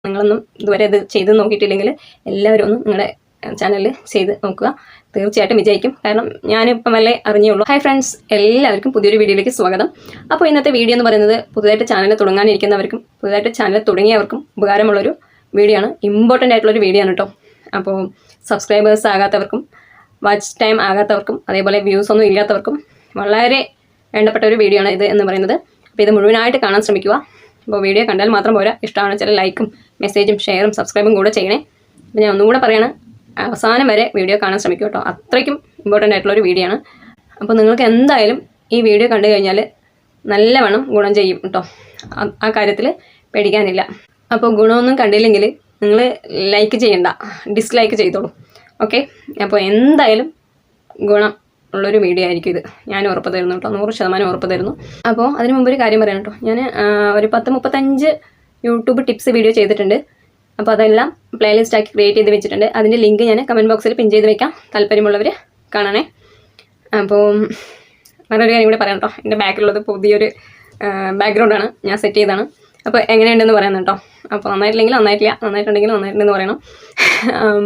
നിങ്ങളൊന്നും ഇതുവരെ ഇത് ചെയ്ത് നോക്കിയിട്ടില്ലെങ്കിൽ എല്ലാവരും ഒന്ന് നിങ്ങളുടെ ചാനലിൽ ചെയ്ത് നോക്കുക. തീർച്ചയായിട്ടും വിജയിക്കും. കാരണം ഞാനിപ്പം വല്ലേ അറിഞ്ഞേ ഉള്ളൂ. ഹായ് ഫ്രണ്ട്സ്, എല്ലാവർക്കും പുതിയൊരു വീഡിയോയിലേക്ക് സ്വാഗതം. അപ്പോൾ ഇന്നത്തെ വീഡിയോ എന്ന് പറയുന്നത് പുതുതായിട്ട് ചാനൽ തുടങ്ങാനിരിക്കുന്നവർക്കും പുതുതായിട്ട് ചാനൽ തുടങ്ങിയവർക്കും ഉപകാരമുള്ളൊരു വീഡിയോ ആണ്. ഇമ്പോർട്ടൻ്റ് ആയിട്ടുള്ളൊരു വീഡിയോ ആണ് കേട്ടോ. അപ്പോൾ സബ്സ്ക്രൈബേഴ്സ് ആകാത്തവർക്കും വാച്ച് ടൈം ആകാത്തവർക്കും അതേപോലെ വ്യൂസ് ഒന്നും ഇല്ലാത്തവർക്കും വളരെ വേണ്ടപ്പെട്ട ഒരു വീഡിയോ ആണ് ഇത് എന്ന് പറയുന്നത്. അപ്പോൾ ഇത് മുഴുവനായിട്ട് കാണാൻ ശ്രമിക്കുക. അപ്പോൾ വീഡിയോ കണ്ടാൽ മാത്രം പോരാ, ഇഷ്ടമാണ് ചില ലൈക്കും മെസ്സേജും ഷെയറും സബ്സ്ക്രൈബും കൂടെ ചെയ്യണേ. അപ്പോൾ ഞാൻ ഒന്നുകൂടെ പറയാണ്, അവസാനം വരെ വീഡിയോ കാണാൻ ശ്രമിക്കുക കേട്ടോ. അത്രയ്ക്കും ഇമ്പോർട്ടൻ്റ് ആയിട്ടുള്ളൊരു വീഡിയോ ആണ്. അപ്പോൾ നിങ്ങൾക്ക് എന്തായാലും ഈ വീഡിയോ കണ്ടു കഴിഞ്ഞാൽ നല്ലവണ്ണം ഗുണം ചെയ്യും കേട്ടോ. ആ കാര്യത്തിൽ പേടിക്കാനില്ല. അപ്പോൾ ഗുണമൊന്നും കണ്ടില്ലെങ്കിൽ നിങ്ങൾ ലൈക്ക് ചെയ്യണ്ട, ഡിസ്ലൈക്ക് ചെയ്തോളൂ. ഓക്കെ, അപ്പോൾ എന്തായാലും ഗുണം ഉള്ളൊരു വീഡിയോ ആയിരിക്കും ഇത്. ഞാൻ ഉറപ്പ് തരുന്നു കേട്ടോ, 100% ഉറപ്പ് തരുന്നു. അപ്പോൾ അതിന് മുമ്പ് ഒരു കാര്യം പറയാം കേട്ടോ. ഞാൻ ഒരു 10-35 യൂട്യൂബ് ടിപ്സ് വീഡിയോ ചെയ്തിട്ടുണ്ട്. അപ്പോൾ അതെല്ലാം പ്ലേലിസ്റ്റ് ആക്കി ക്രിയേറ്റ് ചെയ്ത് വെച്ചിട്ടുണ്ട്. അതിൻ്റെ ലിങ്ക് ഞാൻ കമൻറ്റ് ബോക്സിൽ പിൻ ചെയ്ത് വെക്കാം, താല്പര്യമുള്ളവർ കാണണേ. അപ്പോൾ വേറൊരു കാര്യം കൂടെ പറയാം കേട്ടോ. എൻ്റെ ബാക്കിലുള്ളത് പുതിയൊരു ബാക്ക്ഗ്രൗണ്ടാണ്, ഞാൻ സെറ്റ് ചെയ്തതാണ്. അപ്പോൾ എങ്ങനെയുണ്ടെന്ന് പറയുന്നത് കേട്ടോ. അപ്പോൾ നന്നായിട്ടില്ലെങ്കിൽ നന്നായിട്ടില്ല, നന്നായിട്ടുണ്ടെങ്കിൽ നന്നായിട്ടുണ്ടെന്ന് പറയണം.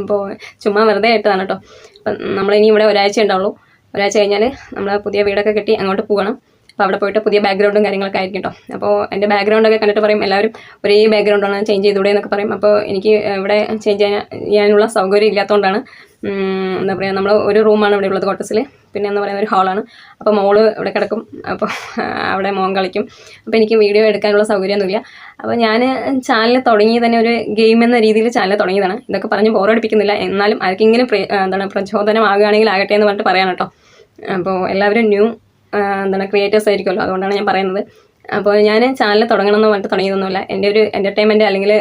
അപ്പോൾ ചുമ്മാ വെറുതെ ആയിട്ടതാണ് കേട്ടോ. അപ്പം നമ്മളിനി ഇവിടെ ഒരാഴ്ച ഉണ്ടാവുള്ളൂ. ഒരാഴ്ച കഴിഞ്ഞാൽ നമ്മൾ പുതിയ വീടൊക്കെ കെട്ടി അങ്ങോട്ട് പോകണം. അപ്പോൾ അവിടെ പോയിട്ട് പുതിയ ബാക്ക്ഗ്രൗണ്ടും കാര്യങ്ങളൊക്കെ ആയിരിക്കും കേട്ടോ. അപ്പോൾ എൻ്റെ ബാക്ക്ഗ്രൗണ്ടൊക്കെ കണ്ടിട്ട് പറയും എല്ലാവരും ഒരേ ബാക്ക്ഗ്രൗണ്ടാണ്, ചേഞ്ച് ചെയ്തൂടെ എന്നൊക്കെ പറയും. അപ്പോൾ എനിക്ക് ഇവിടെ ചേഞ്ച് ചെയ്യാനുള്ള സൗകര്യം ഇല്ലാത്തതുകൊണ്ടാണ്. എന്താ പറയുക, നമ്മൾ ഒരു റൂമാണ് ഇവിടെ ഉള്ളത് ക്വാർട്ടേഴ്സിൽ, പിന്നെ എന്ന് പറയുന്ന ഒരു ഹാളാണ്. അപ്പോൾ മോള് ഇവിടെ കിടക്കും, അപ്പോൾ അവിടെ മോൻ കളിക്കും. അപ്പോൾ എനിക്ക് വീഡിയോ എടുക്കാനുള്ള സൗകര്യമൊന്നുമില്ല. അപ്പോൾ ഞാൻ ചാനൽ തുടങ്ങി തന്നെ ഒരു ഗെയിം എന്ന രീതിയിൽ ചാനൽ തുടങ്ങിയതാണ്. ഇതൊക്കെ പറഞ്ഞ് ബോറടിപ്പിക്കുന്നില്ല, എന്നാലും ആർക്കെങ്കിലും പ്രചോദനമാകുകയാണെങ്കിൽ ആകട്ടെ എന്ന് പറഞ്ഞിട്ട് പറയാം കേട്ടോ. അപ്പോൾ എല്ലാവരും ക്രിയേറ്റേഴ്സ് ആയിരിക്കുമല്ലോ, അതുകൊണ്ടാണ് ഞാൻ പറയുന്നത്. അപ്പോൾ ഞാൻ ചാനൽ തുടങ്ങണമെന്ന് പറഞ്ഞിട്ട് തുടങ്ങിയതൊന്നുമില്ല. എൻ്റെ ഒരു എൻ്റർടൈൻമെൻറ്റ് അല്ലെങ്കിൽ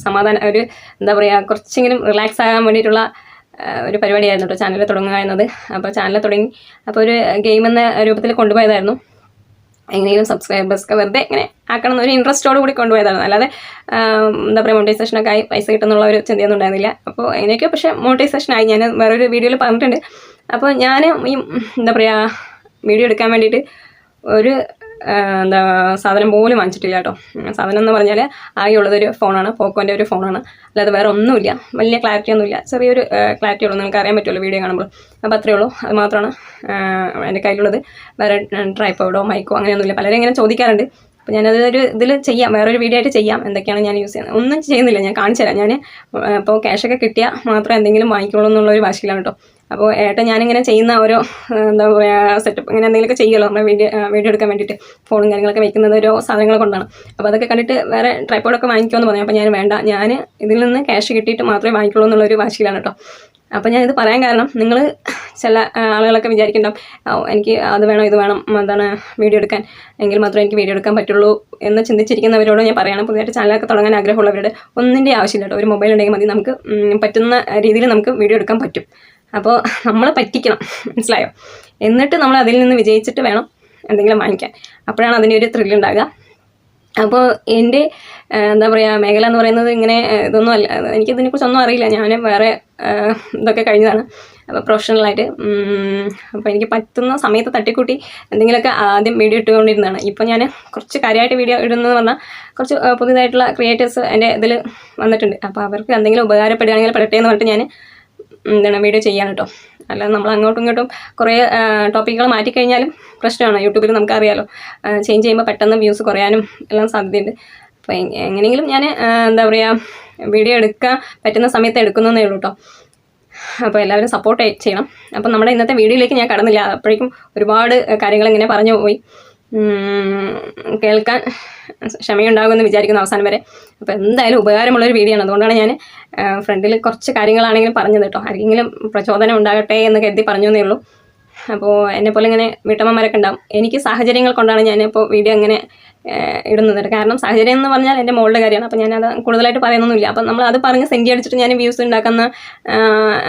സമാധാനം, ഒരു എന്താ പറയുക, കുറച്ചെങ്കിലും റിലാക്സ് ആകാൻ വേണ്ടിയിട്ടുള്ള ഒരു പരിപാടിയായിരുന്നു കേട്ടോ ചാനൽ തുടങ്ങുക എന്നത്. അപ്പോൾ ചാനൽ തുടങ്ങി അപ്പോൾ ഒരു ഗെയിം എന്ന രൂപത്തിൽ കൊണ്ടുപോയതായിരുന്നു. എങ്ങനെയും സബ്സ്ക്രൈബേഴ്സൊക്കെ വെറുതെ ഇങ്ങനെ ആക്കണം എന്നൊരു ഇൻട്രസ്റ്റോട് കൂടി കൊണ്ടുപോയതാണ്. അല്ലാതെ എന്താ പറയുക, മോണിറ്റൈസേഷനൊക്കെ ആയി പൈസ കിട്ടുന്നുള്ള ഒരു ചിന്തയൊന്നും ഉണ്ടായിരുന്നില്ല. അപ്പോൾ എങ്ങനെയൊക്കെ പക്ഷേ മോണിറ്റൈസേഷനായി. ഞാൻ വേറൊരു വീഡിയോയിൽ പറഞ്ഞിട്ടുണ്ട്. അപ്പോൾ ഞാൻ ഈ എന്താ പറയുക, വീഡിയോ എടുക്കാൻ വേണ്ടിയിട്ട് ഒരു സാധനം പോലും വാങ്ങിച്ചിട്ടില്ല കേട്ടോ. സാധനം എന്ന് പറഞ്ഞാൽ ആകെയുള്ളതൊരു ഫോണാണ്, പോക്കോൻ്റെ ഒരു ഫോണാണ്. അല്ലാതെ വേറെ ഒന്നുമില്ല, വലിയ ക്ലാരിറ്റി ഒന്നുമില്ല, ചെറിയൊരു ക്ലാരിറ്റി ഉള്ളൂ, നിങ്ങൾക്ക് അറിയാൻ പറ്റുമല്ലോ വീഡിയോ കാണുമ്പോൾ. അപ്പോൾ അത്രയേ ഉള്ളൂ, അത് മാത്രമാണ് എൻ്റെ കയ്യിലുള്ളത്. വേറെ ട്രൈപ്പോഡോ മൈക്കോ അങ്ങനെയൊന്നുമില്ല. പലരും ഇങ്ങനെ ചോദിക്കാറുണ്ട്. അപ്പോൾ ഞാനതൊരു ഇതിൽ ചെയ്യാം, വേറൊരു വീഡിയോ ആയിട്ട് ചെയ്യാം, എന്തൊക്കെയാണ് ഞാൻ യൂസ് ചെയ്യുന്നത്. ഒന്നും ചെയ്യുന്നില്ല, ഞാൻ കാണിച്ചു തരാം. ഞാൻ ഇപ്പോൾ ക്യാഷൊക്കെ കിട്ടിയാൽ മാത്രം എന്തെങ്കിലും വാങ്ങിക്കുള്ളൂ എന്നുള്ളൊരു വാശിയിലാണ് കേട്ടോ. അപ്പോൾ ഞാനിങ്ങനെ ചെയ്യുന്ന ഓരോ എന്താ പറയുക സെറ്റപ്പ് ഇങ്ങനെ എന്തെങ്കിലുമൊക്കെ ചെയ്യുമല്ലോ നമ്മൾ വീഡിയോ എടുക്കാൻ വേണ്ടിയിട്ട്. ഫോണും കാര്യങ്ങളൊക്കെ വയ്ക്കുന്നത് ഓരോ സാധനങ്ങൾ കൊണ്ടാണ്. അപ്പോൾ അതൊക്കെ കണ്ടിട്ട് വേറെ ട്രൈപ്പോഡൊക്കെ വാങ്ങിക്കുമെന്ന് പറഞ്ഞു. അപ്പോൾ ഞാൻ വേണ്ട, ഞാൻ ഇതിൽ നിന്ന് ക്യാഷ് കിട്ടിയിട്ട് മാത്രമേ വാങ്ങിക്കുള്ളൂ എന്നുള്ളൊരു വാശിയിലാണ് കേട്ടോ. അപ്പോൾ ഞാനിത് പറയാൻ കാരണം, നിങ്ങൾ ചില ആളുകളൊക്കെ വിചാരിക്കുന്നുണ്ടാവും എനിക്ക് അത് വേണം ഇത് വേണം വീഡിയോ എടുക്കാൻ, എങ്കിൽ മാത്രമേ എനിക്ക് വീഡിയോ എടുക്കാൻ പറ്റുള്ളൂ എന്ന് ചിന്തിച്ചിരിക്കുന്നവരോട് ഞാൻ പറയണം. പുതിയതായിട്ട് ചാനലൊക്കെ തുടങ്ങാൻ ആഗ്രഹമുള്ളവരുടെ ഒന്നിൻ്റെ ആവശ്യമില്ല കേട്ടോ. ഒരു മൊബൈൽ ഉണ്ടെങ്കിൽ മതി, നമുക്ക് പറ്റുന്ന രീതിയിൽ നമുക്ക് വീഡിയോ എടുക്കാൻ പറ്റും. അപ്പോൾ നമ്മൾ പറ്റിക്കണം, മനസ്സിലായോ? എന്നിട്ട് നമ്മൾ അതിൽ നിന്ന് വിജയിച്ചിട്ട് വേണം എന്തെങ്കിലും വാങ്ങിക്കാൻ. അപ്പോഴാണ് അതിൻ്റെ ഒരു ത്രില്ലുണ്ടാകുക. അപ്പോൾ എൻ്റെ എന്താ പറയുക, മേഖല എന്ന് പറയുന്നത് ഇങ്ങനെ ഇതൊന്നും അല്ല. എനിക്കിതിനെക്കുറിച്ചൊന്നും അറിയില്ല. ഞാൻ വേറെ ഇതൊക്കെ കഴിഞ്ഞതാണ്, അപ്പോൾ പ്രൊഫഷണലായിട്ട്. അപ്പോൾ എനിക്ക് പറ്റുന്ന സമയത്ത് തട്ടിക്കൂട്ടി എന്തെങ്കിലുമൊക്കെ ആദ്യം വീഡിയോ ഇട്ടുകൊണ്ടിരുന്നതാണ്. ഇപ്പോൾ ഞാൻ കുറച്ച് കാര്യമായിട്ട് വീഡിയോ ഇടുന്നതെന്ന് പറഞ്ഞാൽ കുറച്ച് പുതിയതായിട്ടുള്ള ക്രിയേറ്റേഴ്സ് എൻ്റെ ഇതിൽ വന്നിട്ടുണ്ട്. അപ്പോൾ അവർക്ക് എന്തെങ്കിലും ഉപകാരപ്പെടുകയാണെങ്കിൽ പെടട്ടെ എന്ന് പറഞ്ഞിട്ട് ഞാൻ വീഡിയോ ചെയ്യാൻ കേട്ടോ. അല്ലാതെ നമ്മൾ അങ്ങോട്ടും ഇങ്ങോട്ടും കുറേ ടോപ്പിക്കുകൾ മാറ്റിക്കഴിഞ്ഞാലും പ്രശ്നമാണ്. യൂട്യൂബിൽ നമുക്കറിയാലോ, ചേഞ്ച് ചെയ്യുമ്പോൾ പെട്ടെന്ന് വ്യൂസ് കുറയാനും എല്ലാം സാധ്യതയുണ്ട്. അപ്പോൾ എങ്ങനെയെങ്കിലും ഞാൻ എന്താ പറയുക, വീഡിയോ എടുക്കാൻ പറ്റുന്ന സമയത്ത് എടുക്കുന്നതേ ഉള്ളൂ കേട്ടോ. അപ്പോൾ എല്ലാവരും സപ്പോർട്ട് ചെയ്യണം. അപ്പം നമ്മുടെ ഇന്നത്തെ വീഡിയോയിലേക്ക് ഞാൻ കടന്നില്ല, അപ്പോഴേക്കും ഒരുപാട് കാര്യങ്ങൾ ഇങ്ങനെ പറഞ്ഞു പോയി. കേൾക്കാൻ ക്ഷമയുണ്ടാകുമെന്ന് വിചാരിക്കുന്നു അവസാനം വരെ. അപ്പോൾ എന്തായാലും ഉപകാരമുള്ളൊരു വീഡിയോ ആണ്, അതുകൊണ്ടാണ് ഞാൻ ഫ്രണ്ടിൽ കുറച്ച് കാര്യങ്ങളാണെങ്കിലും പറഞ്ഞത് കേട്ടോ. ആർക്കെങ്കിലും പ്രചോദനം ഉണ്ടാകട്ടെ എന്ന് കരുതി പറഞ്ഞു എന്നേ ഉള്ളൂ. അപ്പോൾ എന്നെപ്പോലെ ഇങ്ങനെ വീട്ടമ്മമാരൊക്കെ ഉണ്ടാവും. എനിക്ക് സാഹചര്യങ്ങൾ കൊണ്ടാണ് ഞാനിപ്പോൾ വീഡിയോ അങ്ങനെ ഇടുന്നത്. കാരണം സാഹചര്യം എന്ന് പറഞ്ഞാൽ എൻ്റെ മോളുടെ കാര്യമാണ്. അപ്പോൾ ഞാനത് കൂടുതലായിട്ട് പറയുന്നൊന്നുമില്ല. അപ്പം നമ്മൾ അത് പറഞ്ഞ് സെൻറ്റി അടിച്ചിട്ട് ഞാൻ വ്യൂസ് ഉണ്ടാക്കുന്ന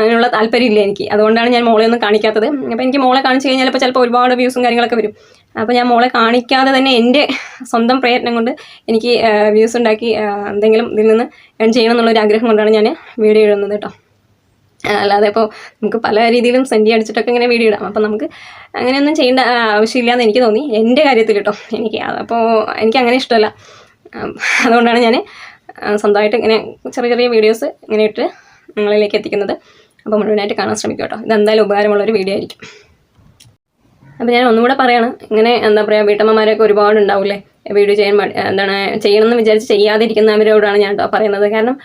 അതിനുള്ള താല്പര്യമില്ല എനിക്ക്. അതുകൊണ്ടാണ് ഞാൻ മോളെ ഒന്നും കാണിക്കാത്തത്. അപ്പോൾ എനിക്ക് മോളെ കാണിച്ച് കഴിഞ്ഞാൽ ഇപ്പോൾ ചിലപ്പോൾ ഒരുപാട് വ്യൂസും കാര്യങ്ങളൊക്കെ വരും. അപ്പോൾ ഞാൻ മോളെ കാണിക്കാതെ തന്നെ എൻ്റെ സ്വന്തം പ്രയത്നം കൊണ്ട് എനിക്ക് വ്യൂസ് ഉണ്ടാക്കി എന്തെങ്കിലും ഇതിൽ നിന്ന് ഏൺ ചെയ്യണം എന്നുള്ളൊരു ആഗ്രഹം കൊണ്ടാണ് ഞാൻ വീഡിയോ ഇടുന്നത് കേട്ടോ. അല്ലാതെ ഇപ്പോൾ നമുക്ക് പല രീതിയിലും സെൻറ്റി അടിച്ചിട്ടൊക്കെ ഇങ്ങനെ വീഡിയോ ഇടാം. അപ്പം നമുക്ക് അങ്ങനെയൊന്നും ചെയ്യേണ്ട ആവശ്യമില്ല എന്ന് എനിക്ക് തോന്നി, എൻ്റെ കാര്യത്തിൽ കേട്ടോ. അപ്പോൾ എനിക്ക് അങ്ങനെ ഇഷ്ടമല്ല. അതുകൊണ്ടാണ് ഞാൻ സ്വന്തമായിട്ട് ഇങ്ങനെ ചെറിയ ചെറിയ വീഡിയോസ് ഇങ്ങനെ ഇട്ട് നിങ്ങളിലേക്ക് എത്തിക്കുന്നത്. അപ്പോൾ മുഴുവനായിട്ട് കാണാൻ ശ്രമിക്കുക കേട്ടോ. ഇതെന്തായാലും ഉപകാരമുള്ളൊരു വീഡിയോ ആയിരിക്കും. അപ്പോൾ ഞാൻ ഒന്നുകൂടെ പറയാണ്, ഇങ്ങനെ എന്താ പറയുക, വീട്ടമ്മമാരൊക്കെ ഒരുപാട് ഉണ്ടാവില്ലേ, വീഡിയോ ചെയ്യണമെന്ന് വിചാരിച്ച് ചെയ്യാതിരിക്കുന്നവരോടാണ് ഞാൻ പറയുന്നത്. കാരണം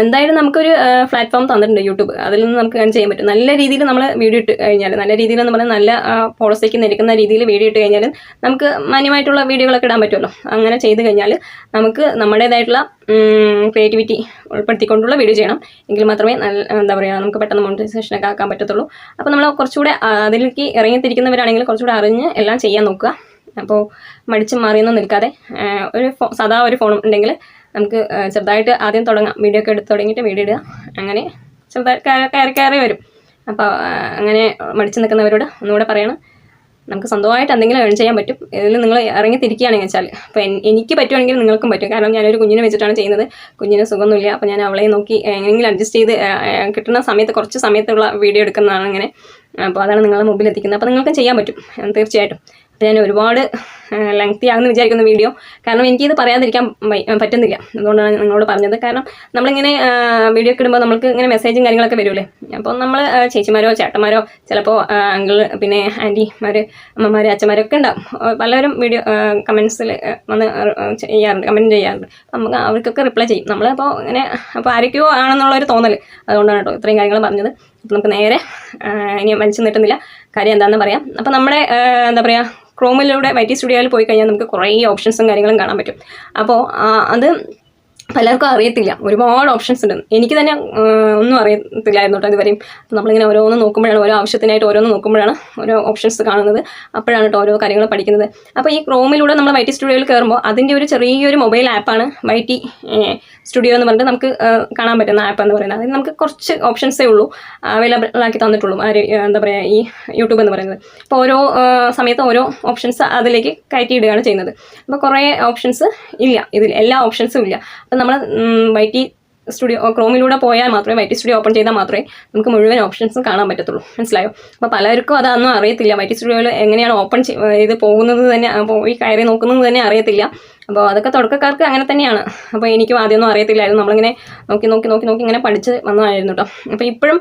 എന്തായാലും നമുക്കൊരു പ്ലാറ്റ്ഫോം തന്നിട്ടുണ്ട് യൂട്യൂബ്, അതിൽ നിന്ന് നമുക്ക് കാര്യം ചെയ്യാൻ പറ്റും. നല്ല രീതിയിൽ നമ്മൾ വീഡിയോ ഇട്ട് കഴിഞ്ഞാൽ, നല്ല രീതിയിൽ എന്ന് പറഞ്ഞാൽ നല്ല പോളിസിക്ക് നിൽക്കുന്ന രീതിയിൽ വീഡിയോ ഇട്ട് കഴിഞ്ഞാൽ നമുക്ക് മാന്യമായിട്ടുള്ള വീഡിയോകളൊക്കെ ഇടാൻ പറ്റുമല്ലോ. അങ്ങനെ ചെയ്ത് കഴിഞ്ഞാൽ നമുക്ക് നമ്മുടേതായിട്ടുള്ള ക്രിയേറ്റിവിറ്റി ഉൾപ്പെടുത്തിക്കൊണ്ടുള്ള വീഡിയോ ചെയ്യണം. എങ്കിൽ മാത്രമേ എന്താ പറയുക, നമുക്ക് പെട്ടെന്ന് മോണിറ്റൈസേഷനൊക്കെ ആക്കാൻ പറ്റത്തുള്ളൂ. അപ്പോൾ നമ്മൾ കുറച്ചുകൂടെ അതിലേക്ക് ഇറങ്ങിത്തിരിക്കുന്നവരാണെങ്കിൽ കുറച്ചുകൂടെ അറിഞ്ഞ് എല്ലാം ചെയ്യാൻ നോക്കുക. അപ്പോൾ മടിച്ച് മാറിയൊന്നും നിൽക്കാതെ സാധാ ഒരു ഫോൺ ഉണ്ടെങ്കിൽ നമുക്ക് ചെറുതായിട്ട് ആദ്യം തുടങ്ങാം. വീഡിയോ ഒക്കെ എടുത്ത് തുടങ്ങിയിട്ട് വീഡിയോ ഇടുക. അങ്ങനെ ചെറുതായി കയറി വരും. അപ്പോൾ അങ്ങനെ മടിച്ച് നിൽക്കുന്നവരോട് ഒന്നുകൂടെ പറയണം, നമുക്ക് സ്വന്തമായിട്ട് എന്തെങ്കിലും ഏൺ ചെയ്യാൻ പറ്റും. ഇതിൽ നിങ്ങൾ ഇറങ്ങി തിരിക്കുകയാണെന്ന് വെച്ചാൽ, അപ്പോൾ എനിക്ക് പറ്റുവാണെങ്കിൽ നിങ്ങൾക്കും പറ്റും. കാരണം ഞാനൊരു കുഞ്ഞിനെ വെച്ചിട്ടാണ് ചെയ്യുന്നത്. കുഞ്ഞിന് സുഖമൊന്നുമില്ല. അപ്പോൾ ഞാൻ അവളെ നോക്കി എങ്ങനെയെങ്കിലും അഡ്ജസ്റ്റ് ചെയ്ത് കിട്ടുന്ന സമയത്ത് കുറച്ച് സമയത്തുള്ള വീഡിയോ എടുക്കുന്നതാണ് ഇങ്ങനെ. അപ്പോൾ അതാണ് നിങ്ങളുടെ മുമ്പിൽ എത്തിക്കുന്നത്. അപ്പോൾ നിങ്ങൾക്കും ചെയ്യാൻ പറ്റും തീർച്ചയായിട്ടും. അപ്പോൾ ഞാൻ ഒരുപാട് ലെങ്തി ആകുമെന്ന് വിചാരിക്കുന്ന വീഡിയോ, കാരണം എനിക്കിത് പറയാതിരിക്കാൻ പറ്റുന്നില്ല. അതുകൊണ്ടാണ് നിങ്ങളോട് പറഞ്ഞത്. കാരണം നമ്മളിങ്ങനെ വീഡിയോ ഒക്കെ ഇടുമ്പോൾ നമുക്ക് ഇങ്ങനെ മെസ്സേജും കാര്യങ്ങളൊക്കെ വരുമല്ലേ. അപ്പോൾ നമ്മൾ ചേച്ചിമാരോ ചേട്ടന്മാരോ ചിലപ്പോൾ അങ്കിൾ, പിന്നെ ആൻറ്റിമാർ, അമ്മമാർ, അച്ഛന്മാരൊക്കെ ഉണ്ടാവും. പലരും വീഡിയോ കമൻസിൽ വന്ന് ചെയ്യാറുണ്ട്, കമൻറ്റ് ചെയ്യാറുണ്ട്. നമുക്ക് അവർക്കൊക്കെ റിപ്ലൈ ചെയ്യും നമ്മളപ്പോൾ ഇങ്ങനെ. അപ്പോൾ ആരൊക്കെയോ ആണെന്നുള്ളൊരു തോന്നൽ. അതുകൊണ്ടാണ് കേട്ടോ ഇത്രയും കാര്യങ്ങൾ പറഞ്ഞത്. അപ്പോൾ നമുക്ക് നേരെ ഇനി വലിച്ചു നീട്ടുന്നില്ല, കാര്യം എന്താണെന്ന് പറയാം. അപ്പോൾ നമ്മുടെ എന്താ പറയുക, ക്രോമിലൂടെ YT സ്റ്റുഡിയോയിൽ പോയി കഴിഞ്ഞാൽ നമുക്ക് കുറേ ഓപ്ഷൻസും കാര്യങ്ങളും കാണാൻ പറ്റും. അപ്പോൾ അത് പലർക്കും അറിയത്തില്ല, ഒരുപാട് ഓപ്ഷൻസ് ഉണ്ട്. എനിക്ക് തന്നെ ഒന്നും അറിയത്തില്ലായിരുന്നു കേട്ടോ ഇതുവരെയും. അപ്പോൾ നമ്മളിങ്ങനെ ഓരോന്ന് നോക്കുമ്പോഴാണ്, ഓരോ ആവശ്യത്തിനായിട്ട് ഓരോന്ന് നോക്കുമ്പോഴാണ് ഓരോ ഓപ്ഷൻസ് കാണുന്നത്. അപ്പോഴാണ് കേട്ടോ ഓരോ കാര്യങ്ങൾ പഠിക്കുന്നത്. അപ്പോൾ ഈ ക്രോമിലൂടെ നമ്മൾ YT സ്റ്റുഡിയോയിൽ കയറുമ്പോൾ അതിൻ്റെ ഒരു ചെറിയൊരു മൊബൈൽ ആപ്പാണ് YT സ്റ്റുഡിയോ എന്ന് പറഞ്ഞിട്ട് നമുക്ക് കാണാൻ പറ്റുന്ന ആപ്പ് എന്ന് പറയുന്നത്. അതിന് നമുക്ക് കുറച്ച് ഓപ്ഷൻസേ ഉള്ളൂ അവൈലബിൾ ആക്കി തന്നിട്ടുള്ളൂ എന്താ പറയുക, ഈ യൂട്യൂബ് എന്ന് പറയുന്നത്. അപ്പോൾ ഓരോ സമയത്ത് ഓരോ ഓപ്ഷൻസ് അതിലേക്ക് കയറ്റിയിടുകയാണ് ചെയ്യുന്നത്. അപ്പോൾ കുറേ ഓപ്ഷൻസ് ഇല്ല ഇതിൽ, എല്ലാ ഓപ്ഷൻസും ഇല്ല. അപ്പോൾ നമ്മൾ YT സ്റ്റുഡിയോ ക്രോമിലൂടെ പോയാൽ മാത്രമേ, YT സ്റ്റുഡിയോ ഓപ്പൺ ചെയ്താൽ മാത്രമേ നമുക്ക് മുഴുവൻ ഓപ്ഷൻസും കാണാൻ പറ്റത്തുള്ളൂ. മനസ്സിലായോ? അപ്പോൾ പലർക്കും അതൊന്നും അറിയത്തില്ല. YT സ്റ്റുഡിയോയിൽ എങ്ങനെയാണ് ഓപ്പൺ ചെയ്ത് പോകുന്നത് തന്നെ, പോയി കയറി നോക്കുന്നത് തന്നെ അറിയത്തില്ല. അപ്പോൾ അതൊക്കെ തുടക്കക്കാർക്ക് അങ്ങനെ തന്നെയാണ്. അപ്പോൾ എനിക്കും ആദ്യമൊന്നും അറിയത്തില്ലായിരുന്നു. നമ്മളിങ്ങനെ നോക്കി നോക്കി നോക്കി നോക്കി ഇങ്ങനെ പഠിച്ച് വന്നതായിരുന്നു കേട്ടോ. അപ്പോൾ ഇപ്പോഴും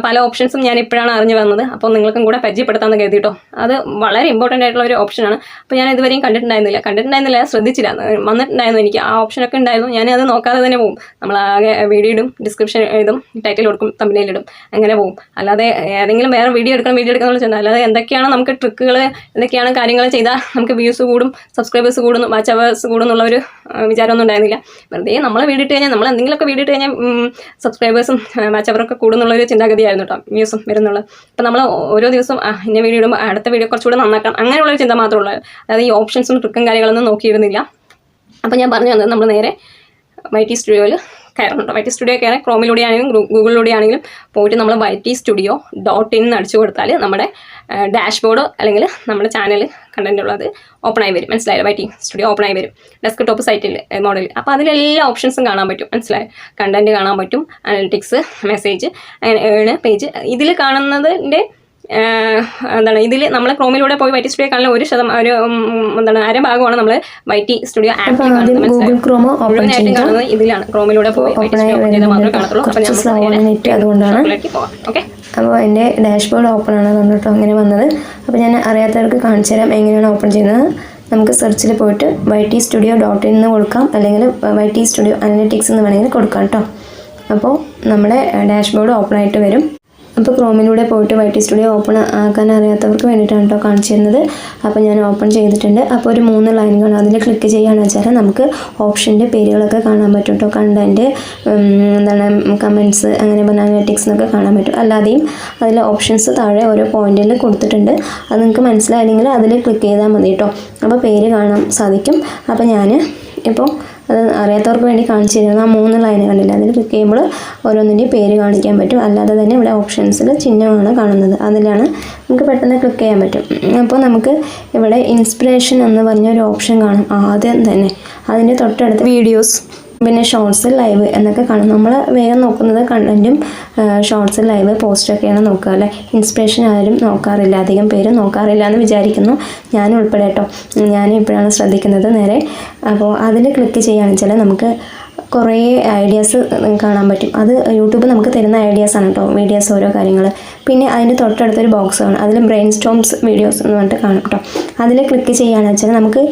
പല ഓപ്ഷൻസും ഞാൻ ഇപ്പോഴാണ് അറിഞ്ഞു വന്നത്. അപ്പോൾ നിങ്ങൾക്കും കൂടെ പരിചയപ്പെടുത്താമെന്ന് കരുതി കേട്ടോ. അത് വളരെ ഇമ്പോർട്ടൻ്റ് ആയിട്ടുള്ള ഒരു ഓപ്ഷനാണ്. അപ്പോൾ ഞാൻ ഇതുവരെയും കണ്ടിട്ടുണ്ടായിരുന്നില്ല, ശ്രദ്ധിച്ചില്ല. വന്നിട്ടുണ്ടായിരുന്നു എനിക്ക് ആ ഓപ്ഷനൊക്കെ ഉണ്ടായിരുന്നു. ഞാനത് നോക്കാതെ തന്നെ പോകും. നമ്മളാകെ വീഡിയോ ഇടും, ഡിസ്ക്രിപ്ഷൻ എഴുതും, ടൈറ്റിൽ കൊടുക്കും, തമ്പനയിലിടും, അങ്ങനെ പോകും. അല്ലാതെ ഏതെങ്കിലും വേറെ വീഡിയോ എടുക്കണം എന്ന് വെച്ചാൽ, അല്ലാതെ എന്തൊക്കെയാണ് നമുക്ക് ട്രിക്കുകൾ, എന്തൊക്കെയാണ് കാര്യങ്ങൾ ചെയ്താൽ നമുക്ക് വ്യൂസ് കൂടും, സബ്സ്ക്രൈബേഴ്സ് കൂടും, വാച്ച് അവേഴ്സ് കൂടും എന്നുള്ളൊരു വിചാരമൊന്നും ഉണ്ടായിരുന്നില്ല. വെറുതെ നമ്മൾ വീഡിയോ ഇട്ട് കഴിഞ്ഞാൽ, നമ്മൾ എന്തെങ്കിലുമൊക്കെ വീഡിയോ ഇട്ട് കഴിഞ്ഞാൽ സബ്സ്ക്രൈബേഴ്സും വാച്ച് അവറൊക്കെ കൂടുന്നുള്ളൊരു ചിന്താഗതിയായിരുന്നു കേട്ടോ, വ്യൂസും വരുന്നുള്ളത്. അപ്പോൾ നമ്മൾ ഓരോ ദിവസം ഇന്ന വീഡിയോ ഇടുമ്പോൾ അടുത്ത വീഡിയോ കുറച്ചുകൂടെ നന്നാക്കണം, അങ്ങനെയുള്ളൊരു ചിന്ത മാത്രമേ ഉള്ളൂ. അതായത് ഈ ഓപ്ഷൻസും ട്രിക്കും കാര്യങ്ങളൊന്നും നോക്കിയിരുന്നില്ല. അപ്പോൾ ഞാൻ പറഞ്ഞു വന്നത്, നമ്മൾ നേരെ YT സ്റ്റുഡിയോയിൽ കയറണം. YT സ്റ്റുഡിയോ കയറാൻ ക്രോമിലൂടെ ആണെങ്കിലും ഗൂഗിളിലൂടെ ആണെങ്കിലും പോയിട്ട് നമ്മൾ YTstudio.in അടിച്ചു കൊടുത്താൽ നമ്മുടെ ഡാഷ്ബോർഡ് അല്ലെങ്കിൽ നമ്മുടെ ചാനൽ കണ്ടന്റ് ഉള്ളത് ഓപ്പൺ ആയി വരും. മനസ്സിലായോ? YT സ്റ്റുഡിയോ ഓപ്പൺ ആയി വരും ഡെസ്ക്ടോപ്പ് സൈറ്റിൽ മോഡൽ. അപ്പോൾ അതിലെല്ലാ ഓപ്ഷൻസും കാണാൻ പറ്റും. മനസ്സിലായോ? കണ്ടന്റ് കാണാൻ പറ്റും, അനലിറ്റിക്സ്, മെസ്സേജ്, അങ്ങനെ ഏണ്, പേജ്. ഇതിൽ കാണുന്നതിൻ്റെ എന്താണ്, ഇതിൽ നമ്മൾ ക്രോമിലൂടെ പോയി YT സ്റ്റുഡിയോ കാണാൻ ഒരു എന്താണ് അര ഭാഗമാണ് നമ്മൾ YT സ്റ്റുഡിയോ ആപ്പിൽ കാണുന്നത്. മുഴുവനായിട്ടും കാണുന്നത് ഇതിലാണ്. ക്രോമിലൂടെ പോയി YT സ്റ്റുഡിയോ ഓപ്പൺ ചെയ്താൽ മാത്രമേ കാണത്തുള്ളൂ. ഓക്കെ, അപ്പോൾ എൻ്റെ ഡാഷ്ബോർഡ് ഓപ്പൺ ആണ് പറഞ്ഞിട്ടോ അങ്ങനെ വന്നത്. അപ്പോൾ ഞാൻ അറിയാത്തവർക്ക് കാണിച്ചു തരാം എങ്ങനെയാണ് ഓപ്പൺ ചെയ്യുന്നത്. നമുക്ക് സെർച്ചിൽ പോയിട്ട് YTstudio.in എന്ന് കൊടുക്കാം, അല്ലെങ്കിൽ YT സ്റ്റുഡിയോ അനലിറ്റിക്സ് എന്ന് വേണമെങ്കിൽ കൊടുക്കാം കേട്ടോ. അപ്പോൾ നമ്മുടെ ഡാഷ്ബോർഡ് ഓപ്പൺ ആയിട്ട് വരും. അപ്പോൾ ക്രോമിലൂടെ പോയിട്ട് YT സ്റ്റുഡിയോ ഓപ്പൺ ആക്കാൻ അറിയാത്തവർക്ക് വേണ്ടിയിട്ടാണ് കേട്ടോ കാണിച്ചു തരുന്നത്. അപ്പോൾ ഞാൻ ഓപ്പൺ ചെയ്തിട്ടുണ്ട്. അപ്പോൾ ഒരു 3 ലൈൻ കാണും, അതിൽ ക്ലിക്ക് ചെയ്യുകയാണെന്ന് വെച്ചാൽ നമുക്ക് ഓപ്ഷൻ്റെ പേരുകളൊക്കെ കാണാൻ പറ്റും കേട്ടോ. കണ്ടൻറ്റ്, എന്താണ് കമൻറ്റ്സ്, അങ്ങനെ അനലിറ്റിക്സ് എന്നൊക്കെ കാണാൻ പറ്റും. അല്ലാതെയും അതിൽ ഓപ്ഷൻസ് താഴെ ഓരോ പോയിന്റിൽ കൊടുത്തിട്ടുണ്ട്. അത് നിങ്ങൾക്ക് മനസ്സിലായില്ലെങ്കിൽ അതിൽ ക്ലിക്ക് ചെയ്താൽ മതി കേട്ടോ. അപ്പോൾ പേര് കാണാൻ സാധിക്കും. അപ്പോൾ ഞാൻ ഇപ്പോൾ അത് അറിയാത്തവർക്ക് വേണ്ടി കാണിച്ചു തരുന്നത് ആ 3 ലൈൻ കണ്ടില്ല, അതിൽ ക്ലിക്ക് ചെയ്യുമ്പോൾ ഓരോന്നിൻ്റെയും പേര് കാണിക്കാൻ പറ്റും. അല്ലാതെ തന്നെ ഇവിടെ ഓപ്ഷൻസിൽ ചിഹ്നമാണ് കാണുന്നത്, അതിലാണ് നമുക്ക് പെട്ടെന്ന് ക്ലിക്ക് ചെയ്യാൻ പറ്റും. അപ്പോൾ നമുക്ക് ഇവിടെ ഇൻസ്പിറേഷൻ എന്ന് പറഞ്ഞൊരു ഓപ്ഷൻ കാണും ആദ്യം തന്നെ. അതിൻ്റെ തൊട്ടടുത്ത് വീഡിയോസ്, പിന്നെ ഷോർട്സ്, ലൈവ് എന്നൊക്കെ കാണും. നമ്മൾ വേഗം നോക്കുന്നത് കണ്ടൻറ്റും ഷോർട്സ്, ലൈവ്, പോസ്റ്റൊക്കെയാണ് നോക്കുക അല്ലേ. ഇൻസ്പിറേഷൻ ആരും നോക്കാറില്ല, അധികം പേര് നോക്കാറില്ല എന്ന് വിചാരിക്കുന്നു, ഞാൻ ഉൾപ്പെടെ കേട്ടോ. ഞാനും ഇപ്പോഴാണ് ശ്രദ്ധിക്കുന്നത് നേരെ. അപ്പോൾ അതിൽ ക്ലിക്ക് ചെയ്യുകയാണെന്ന് വെച്ചാൽ നമുക്ക് കുറേ ഐഡിയാസ് കാണാൻ പറ്റും. അത് യൂട്യൂബ് നമുക്ക് തരുന്ന ഐഡിയാസാണ് കേട്ടോ, വീഡിയോസ് ഓരോ കാര്യങ്ങൾ. പിന്നെ അതിൻ്റെ തൊട്ടടുത്തൊരു ബോക്സ് കാണും, അതിൽ ബ്രെയിൻ സ്റ്റോംസ് വീഡിയോസ് എന്ന് പറഞ്ഞിട്ട് കാണും കേട്ടോ. അതിൽ ക്ലിക്ക് ചെയ്യുകയാണെന്ന് വെച്ചാൽ നമുക്ക്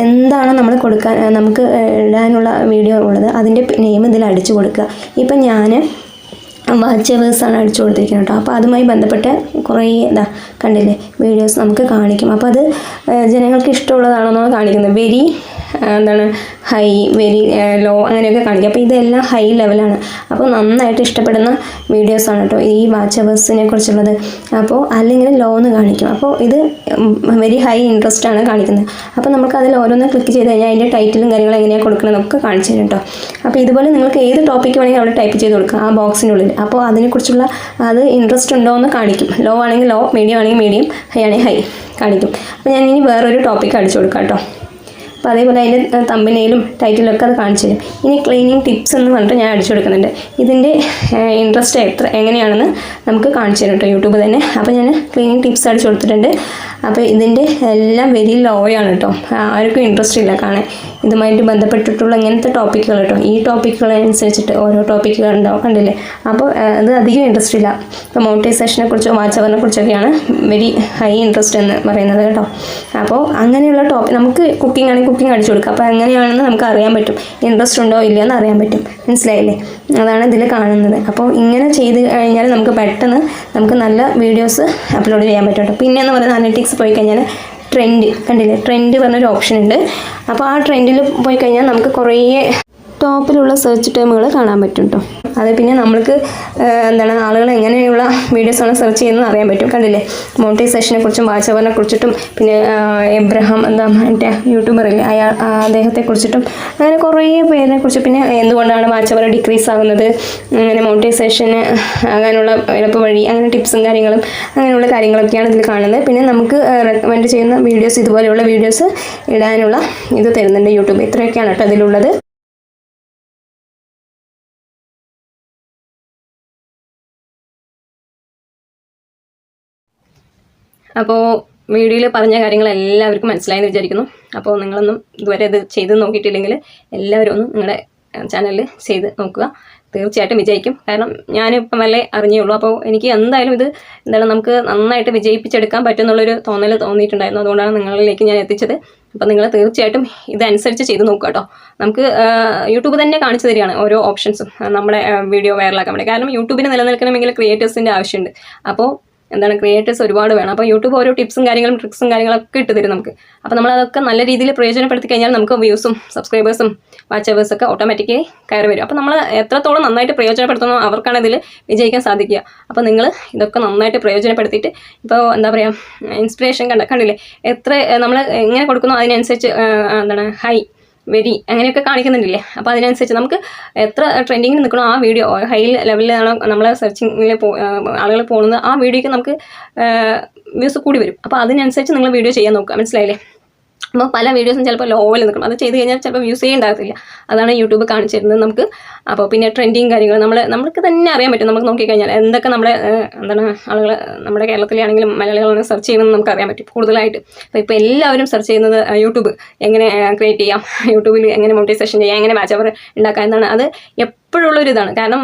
എന്താണ് നമ്മൾ കൊടുക്കാൻ നമുക്ക് ഇടാനുള്ള വീഡിയോ ഉള്ളത് അതിൻ്റെ നെയിം ഇതിൽ അടിച്ചു കൊടുക്കുക. ഇപ്പം ഞാൻ വാച്ചവേഴ്സാണ് അടിച്ചു കൊടുത്തിരിക്കുന്നത് കേട്ടോ. അപ്പോൾ അതുമായി ബന്ധപ്പെട്ട് കുറേ കണ്ടില്ലേ വീഡിയോസ് നമുക്ക് കാണിക്കും. അപ്പോൾ അത് ജനങ്ങൾക്ക് ഇഷ്ടമുള്ളതാണെന്നോ കാണിക്കുന്നത്. വെരി ഹൈ, വെരി ലോ അങ്ങനെയൊക്കെ കാണിക്കും. അപ്പോൾ ഇതെല്ലാം ഹൈ ലെവലാണ്. അപ്പോൾ നന്നായിട്ട് ഇഷ്ടപ്പെടുന്ന വീഡിയോസാണ് കേട്ടോ ഈ വാച്ചവേഴ്സിനെ കുറിച്ചുള്ളത്. അപ്പോൾ അല്ലെങ്കിൽ ലോ എന്ന് കാണിക്കും. അപ്പോൾ ഇത് വെരി ഹൈ ഇൻട്രസ്റ്റ് ആണ് കാണിക്കുന്നത്. അപ്പോൾ നമുക്ക് അതിൽ ഓരോന്ന് ക്ലിക്ക് ചെയ്ത് കഴിഞ്ഞാൽ അതിൻ്റെ ടൈറ്റിലും കാര്യങ്ങളും എങ്ങനെയാണ് കൊടുക്കണമെന്നൊക്കെ കാണിച്ചു തരും കേട്ടോ. അപ്പോൾ ഇതുപോലെ നിങ്ങൾക്ക് ഏത് ടോപ്പിക്ക് വേണമെങ്കിൽ അവിടെ ടൈപ്പ് ചെയ്ത് കൊടുക്കുക ആ ബോക്സിനുള്ളിൽ. അപ്പോൾ അതിനെക്കുറിച്ചുള്ള അത് ഇൻട്രസ്റ്റ് ഉണ്ടോ എന്ന് കാണിക്കും. ലോ ആണെങ്കിൽ ലോ, മീഡിയം ആണെങ്കിൽ മീഡിയം, ഹൈ ആണെങ്കിൽ ഹൈ കാണിക്കും. അപ്പോൾ ഞാൻ ഇനി വേറൊരു ടോപ്പിക്ക് അടിച്ചു കൊടുക്കാം കേട്ടോ. അപ്പോൾ അതേപോലെ അതിൻ്റെ തമ്പനയിലും ടൈറ്റിലൊക്കെ അത് കാണിച്ചു തരും. ഇനി ക്ലീനിങ് ടിപ്സ് എന്ന് പറഞ്ഞിട്ട് ഞാൻ അടിച്ചു കൊടുക്കുന്നുണ്ട്. ഇതിൻ്റെ ഇൻട്രസ്റ്റ് എങ്ങനെയാണെന്ന് നമുക്ക് കാണിച്ചു തരും കേട്ടോ യൂട്യൂബ് തന്നെ. അപ്പോൾ ഞാൻ ക്ലീനിങ് ടിപ്സ് അടിച്ചു കൊടുത്തിട്ടുണ്ട്. അപ്പോൾ ഇതിൻ്റെ എല്ലാം വെരി ലോയാണ് കേട്ടോ, ആർക്കും ഇൻട്രസ്റ്റ് ഇല്ല കാണാൻ. ഇതുമായിട്ട് ബന്ധപ്പെട്ടിട്ടുള്ള ഇങ്ങനത്തെ ടോപ്പിക്കുകൾ കേട്ടോ. ഈ ടോപ്പിക്കുകളനുസരിച്ചിട്ട് ഓരോ ടോപ്പിക്കുകൾ ഉണ്ടാവും, കണ്ടില്ലേ. അപ്പോൾ അത് അധികം ഇൻട്രസ്റ്റ് ഇല്ല. ഇപ്പോൾ മോണിറ്റൈസേഷനെ കുറിച്ചോ വാച്ചവറിനെ കുറിച്ചൊക്കെയാണ് വെരി ഹൈ ഇൻട്രസ്റ്റ് എന്ന് പറയുന്നത് കേട്ടോ. അപ്പോൾ അങ്ങനെയുള്ള നമുക്ക് കുക്കിംഗ് ആണെങ്കിൽ കുക്കിംഗ് അടിച്ചു കൊടുക്കുക. അപ്പോൾ എങ്ങനെയാണെന്ന് നമുക്ക് അറിയാൻ പറ്റും, ഇൻട്രസ്റ്റ് ഉണ്ടോ ഇല്ലയോ എന്ന് അറിയാൻ പറ്റും. മനസ്സിലായില്ലേ? അതാണ് ഇതിൽ കാണുന്നത്. അപ്പോൾ ഇങ്ങനെ ചെയ്ത് കഴിഞ്ഞാൽ നമുക്ക് പെട്ടെന്ന് നമുക്ക് നല്ല വീഡിയോസ് അപ്ലോഡ് ചെയ്യാൻ പറ്റും കേട്ടോ. പിന്നെ എന്ന് പറയുന്നത് അനലിറ്റിക്സ് പോയി കഴിഞ്ഞാൽ ട്രെൻഡ് കണ്ടില്ലേ, ട്രെൻഡ് പറഞ്ഞൊരു ഓപ്ഷൻ ഉണ്ട്. അപ്പോൾ ആ ട്രെൻഡിൽ പോയി കഴിഞ്ഞാൽ നമുക്ക് കുറേ ടോപ്പിലുള്ള സെർച്ച് ടേമുകൾ കാണാൻ പറ്റും കേട്ടോ. അത് പിന്നെ നമ്മൾക്ക് ആളുകൾ എങ്ങനെയുള്ള വീഡിയോസാണ് സെർച്ച് ചെയ്യുന്നത് അറിയാൻ പറ്റും. കണ്ടില്ലേ, മോണിറ്റൈസേഷനെ കുറിച്ചും വാച്ചവറിനെ കുറിച്ചിട്ടും പിന്നെ എബ്രഹാം മറ്റേ യൂട്യൂബറില്ലേ അദ്ദേഹത്തെ കുറിച്ചിട്ടും അങ്ങനെ കുറേ പേരിനെ കുറിച്ച്, പിന്നെ എന്തുകൊണ്ടാണ് വാച്ചവർ ഡിക്രീസ് ആകുന്നത്, അങ്ങനെ മോണിറ്റൈസേഷന് ആകാനുള്ള എളുപ്പ വഴി, അങ്ങനെ ടിപ്സും കാര്യങ്ങളും അങ്ങനെയുള്ള കാര്യങ്ങളൊക്കെയാണ് ഇതിൽ കാണുന്നത്. പിന്നെ നമുക്ക് റെക്കമെൻഡ് ചെയ്യുന്ന വീഡിയോസ്, ഇതുപോലെയുള്ള വീഡിയോസ് ഇടാനുള്ള ഇത് തരുന്നുണ്ട് യൂട്യൂബ്. ഇത്രയൊക്കെയാണ് കേട്ടോ അതിലുള്ളത്. അപ്പോൾ വീഡിയോയിൽ പറഞ്ഞ കാര്യങ്ങൾ എല്ലാവർക്കും മനസ്സിലായെന്ന് വിചാരിക്കുന്നു. അപ്പോൾ നിങ്ങളൊന്നും ഇതുവരെ ഇത് ചെയ്ത് നോക്കിയിട്ടില്ലെങ്കിൽ എല്ലാവരും ഒന്ന് നിങ്ങളുടെ ചാനലിൽ ചെയ്ത് നോക്കുക. തീർച്ചയായിട്ടും വിജയിക്കും. കാരണം ഞാനിപ്പം വല്ലേ അറിഞ്ഞേ ഉള്ളൂ. അപ്പോൾ എനിക്ക് എന്തായാലും ഇത് നമുക്ക് നന്നായിട്ട് വിജയിപ്പിച്ചെടുക്കാൻ പറ്റുമെന്നുള്ളൊരു തോന്നിയിട്ടുണ്ടായിരുന്നു. അതുകൊണ്ടാണ് നിങ്ങളിലേക്ക് ഞാൻ എത്തിച്ചത്. അപ്പോൾ നിങ്ങൾ തീർച്ചയായിട്ടും ഇതനുസരിച്ച് ചെയ്ത് നോക്കുക കേട്ടോ. നമുക്ക് യൂട്യൂബ് തന്നെ കാണിച്ചു തരികയാണ് ഓരോ ഓപ്ഷൻസും നമ്മുടെ വീഡിയോ വൈറലാക്കാൻ വേണ്ടി. കാരണം യൂട്യൂബിന് നിലനിൽക്കണമെങ്കിൽ ക്രിയേറ്റേഴ്സിൻ്റെ ആവശ്യമുണ്ട്. അപ്പോൾ ക്രിയേറ്റേഴ്സ് ഒരുപാട് വേണം. അപ്പോൾ യൂട്യൂബ് ഓരോ ടിപ്സും കാര്യങ്ങളും ട്രിക്സും കാര്യങ്ങളൊക്കെ ഇട്ട് തരും നമുക്ക്. അപ്പോൾ നമ്മളതൊക്കെ നല്ല രീതിയിൽ പ്രയോജനപ്പെടുത്തി കഴിഞ്ഞാൽ നമുക്ക് വ്യൂസും സബ്സ്ക്രൈബേഴ്സും വാച്ചവേഴ്സൊക്കെ ഓട്ടോമാറ്റിക്കലി കയറി വരും. അപ്പോൾ നമ്മൾ എത്രത്തോളം നന്നായിട്ട് പ്രയോജനപ്പെടുത്തുന്നോ അവർക്കാണ് ഇതിൽ വിജയിക്കാൻ സാധിക്കുക. അപ്പോൾ നിങ്ങൾ ഇതൊക്കെ നന്നായിട്ട് പ്രയോജനപ്പെടുത്തിയിട്ട് ഇപ്പോൾ ഇൻസ്പിറേഷൻ കണ്ടില്ലേ, എത്ര നമ്മൾ എങ്ങനെ കൊടുക്കുന്നോ അതിനനുസരിച്ച് ഹൈ, വെരി അങ്ങനെയൊക്കെ കാണിക്കുന്നുണ്ടല്ലേ. അപ്പോൾ അതിനനുസരിച്ച് നമുക്ക് എത്ര ട്രെൻഡിങ്ങിൽ നിൽക്കണോ ആ വീഡിയോ ഹൈ ലെവലിലാണ് നമ്മൾ സെർച്ചിങ്ങിൽ ആളുകൾ പോകുന്നത്, ആ വീഡിയോയ്ക്ക് നമുക്ക് വ്യൂസ് കൂടി വരും. അപ്പോൾ അതിനനുസരിച്ച് നിങ്ങൾ വീഡിയോ ചെയ്യാൻ നോക്കുക. മനസ്സിലായില്ലേ? അപ്പോൾ പല വീഡിയോസും ചിലപ്പോൾ ലോയിൽ നിൽക്കണം. അത് ചെയ്ത് കഴിഞ്ഞാൽ ചിലപ്പോൾ വ്യൂസേ ഉണ്ടാകത്തില്ല. അതാണ് യൂട്യൂബ് കാണിച്ചു തരുന്നത് നമുക്ക്. അപ്പോൾ പിന്നെ ട്രെൻഡിങ് കാര്യങ്ങൾ നമുക്ക് തന്നെ അറിയാൻ പറ്റും. നമുക്ക് നോക്കിക്കഴിഞ്ഞാൽ എന്തൊക്കെ നമ്മുടെ ആളുകൾ നമ്മുടെ കേരളത്തിലാണെങ്കിലും മലയാളികളാണെങ്കിലും സെർച്ച് ചെയ്യുന്നത് നമുക്ക് അറിയാൻ പറ്റും കൂടുതലായിട്ട്. അപ്പോൾ ഇപ്പോൾ എല്ലാവരും സെർച്ച് ചെയ്യുന്നത് യൂട്യൂബ് എങ്ങനെ ക്രിയേറ്റ് ചെയ്യാം, യൂട്യൂബിൽ എങ്ങനെ മോണിറ്റൈസേഷൻ ചെയ്യാം, എങ്ങനെ വാച്ചവർ ഉണ്ടാക്കാം എന്നാണ്. അത് എപ്പോഴുള്ളൊരു ഇതാണ്. കാരണം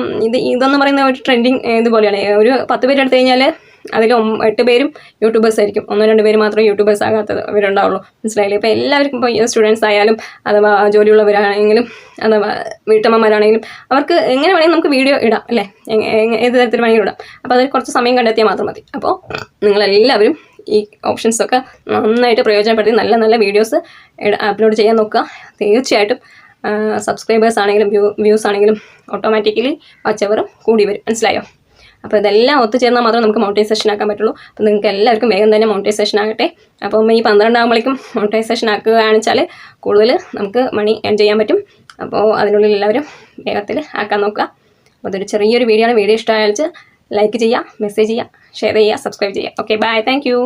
ഇതെന്ന് പറയുന്ന ഒരു ട്രെൻഡിങ് ഇതുപോലെയാണ്. ഒരു 10 പേര് എടുത്തു കഴിഞ്ഞാൽ അതിൽ 8 പേരും യൂട്യൂബേഴ്സ് ആയിരിക്കും. 1-2 പേര് മാത്രമേ യൂട്യൂബേഴ്സ് ആകാത്തവരുണ്ടാവുള്ളൂ. മനസ്സിലായില്ലേ? ഇപ്പോൾ എല്ലാവർക്കും ഇപ്പോൾ സ്റ്റുഡൻസ് ആയാലും അഥവാ ജോലിയുള്ളവരാണെങ്കിലും അഥവാ വീട്ടമ്മമാരാണെങ്കിലും അവർക്ക് എങ്ങനെ വേണമെങ്കിൽ നമുക്ക് വീഡിയോ ഇടാം അല്ലേ, ഏത് തരത്തിൽ വേണമെങ്കിലും ഇടാം. അപ്പോൾ അതിൽ കുറച്ച് സമയം കണ്ടെത്തിയാൽ മാത്രം മതി. അപ്പോൾ നിങ്ങളെല്ലാവരും ഈ ഓപ്ഷൻസൊക്കെ നന്നായിട്ട് പ്രയോജനപ്പെടുത്തി നല്ല നല്ല വീഡിയോസ് അപ്ലോഡ് ചെയ്യാൻ നോക്കുക. തീർച്ചയായിട്ടും സബ്സ്ക്രൈബേഴ്സ് ആണെങ്കിലും വ്യൂസ് ആണെങ്കിലും ഓട്ടോമാറ്റിക്കലി വാച്ചവറും കൂടി വരും. മനസ്സിലായോ? അപ്പോൾ ഇതെല്ലാം ഒത്തുചേർന്നാൽ മാത്രമേ നമുക്ക് മോണിറ്റൈസേഷൻ ആക്കാൻ പറ്റുള്ളൂ. അപ്പോൾ നിങ്ങൾക്ക് എല്ലാവർക്കും വേഗം തന്നെ മോണിറ്റൈസേഷൻ ആകട്ടെ. അപ്പം ഈ 12 ആകുമ്പോഴേക്കും മോണിറ്റൈസേഷൻ ആക്കുകയാണെന്ന് വെച്ചാൽ കൂടുതൽ നമുക്ക് മണി ഏൺ ചെയ്യാൻ പറ്റും. അപ്പോൾ അതിനുള്ളിൽ എല്ലാവരും വേഗത്തിൽ ആക്കാൻ നോക്കുക. അപ്പോൾ അതൊരു ചെറിയൊരു വീഡിയോ ആണ്. വീഡിയോ ഇഷ്ടമായാൽ ലൈക്ക് ചെയ്യുക, മെസ്സേജ് ചെയ്യുക, ഷെയർ ചെയ്യുക, സബ്സ്ക്രൈബ് ചെയ്യുക. Okay, bye, thank U.